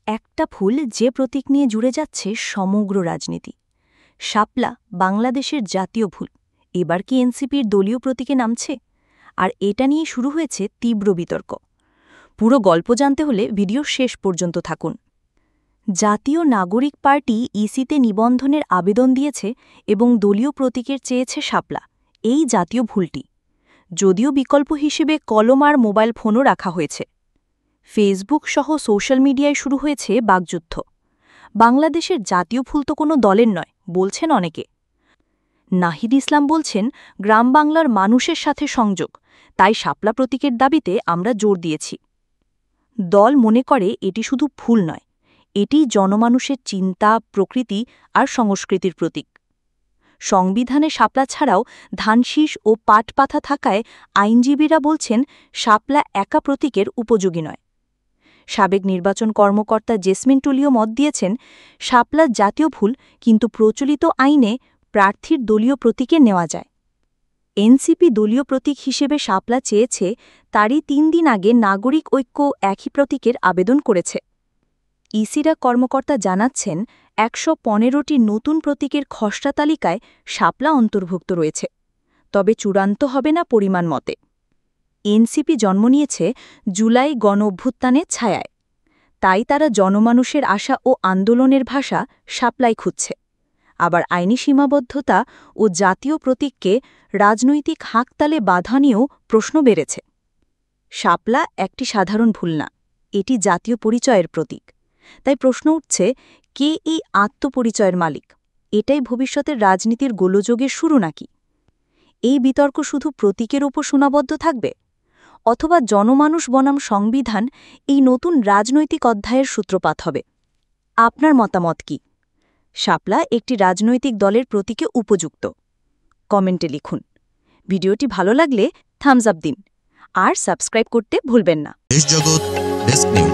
একটা ফুল যে প্রতীক নিয়ে জুড়ে যাচ্ছে সমগ্র রাজনীতি। শাপলা বাংলাদেশের জাতীয় ফুল, এবার কি এনসিপির দলীয় প্রতীকে নামছে? আর এটা নিয়ে শুরু হয়েছে তীব্র বিতর্ক। পুরো গল্প জানতে হলে ভিডিও শেষ পর্যন্ত থাকুন। জাতীয় নাগরিক পার্টি ইসিতে নিবন্ধনের আবেদন দিয়েছে এবং দলীয় প্রতীকের চেয়েছে শাপলা, এই জাতীয় ফুলটি। যদিও বিকল্প হিসেবে কলম আর মোবাইল ফোনও রাখা হয়েছে। ফেসবুক সহ সোশ্যাল মিডিয়ায় শুরু হয়েছে বাকযুদ্ধ। বাংলাদেশের জাতীয় ফুল তো কোনো দলের নয় বলছেন অনেকে। নাহিদ ইসলাম বলছেন, গ্রাম বাংলার মানুষের সাথে সংযোগ, তাই শাপলা প্রতীকের দাবিতে আমরা জোর দিয়েছি। দল মনে করে এটি শুধু ফুল নয়, এটি জনমানুষের চিন্তা, প্রকৃতি আর সংস্কৃতির প্রতীক। সংবিধানে শাপলা ছাড়াও ধানশীষ ও পাট পাতা থাকায় আইনজীবীরা বলছেন শাপলা একা প্রতীকের উপযোগী নয়। সাবেক নির্বাচন কর্মকর্তা জেসমিন টুলিও মত দিয়েছেন, শাপলা জাতীয় ফুল, কিন্তু প্রচলিত আইনে প্রার্থীর দলীয় প্রতীকে নেওয়া যায়। এনসিপি দলীয় প্রতীক হিসেবে শাপলা চেয়েছে, তারই ৩ দিন আগে নাগরিক ঐক্য একই প্রতীকের আবেদন করেছে। ইসিরা কর্মকর্তা জানাচ্ছেন, ১১৫টি নতুন প্রতীকের খসড়া তালিকায় শাপলা অন্তর্ভুক্ত রয়েছে, তবে চূড়ান্ত হবে না পরিমাণ মতে। এনসিপি জন্ম নিয়েছে জুলাই গণ-অভ্যুত্থানের ছায়ায়, তাই তারা জনমানুষের আশা ও আন্দোলনের ভাষা শাপলাই খুঁজছে। আবার আইনি সীমাবদ্ধতা ও জাতীয় প্রতীককে রাজনৈতিক হাকতালে বাধা নিয়েও প্রশ্ন বেড়েছে। শাপলা একটি সাধারণ ফুল না, এটি জাতীয় পরিচয়ের প্রতীক। তাই প্রশ্ন উঠছে, কে এই আত্মপরিচয়ের মালিক? এটাই ভবিষ্যতের রাজনীতির গোলযোগের শুরু নাকি? এই বিতর্ক শুধু প্রতীকের ওপর সীমাবদ্ধ থাকবে, অথবা জনমানুষ বনাম সংবিধান এই নতুন রাজনৈতিক অধ্যায়ের সূত্রপাত হবে? আপনার মতামত কি? শাপলা একটি রাজনৈতিক দলের প্রতীকে উপযুক্ত? কমেন্টে লিখুন। ভিডিওটি ভালো লাগলে থামস আপ দিন আর সাবস্ক্রাইব করতে ভুলবেন না। দেশ জগৎ ডেস্ক নিউজ।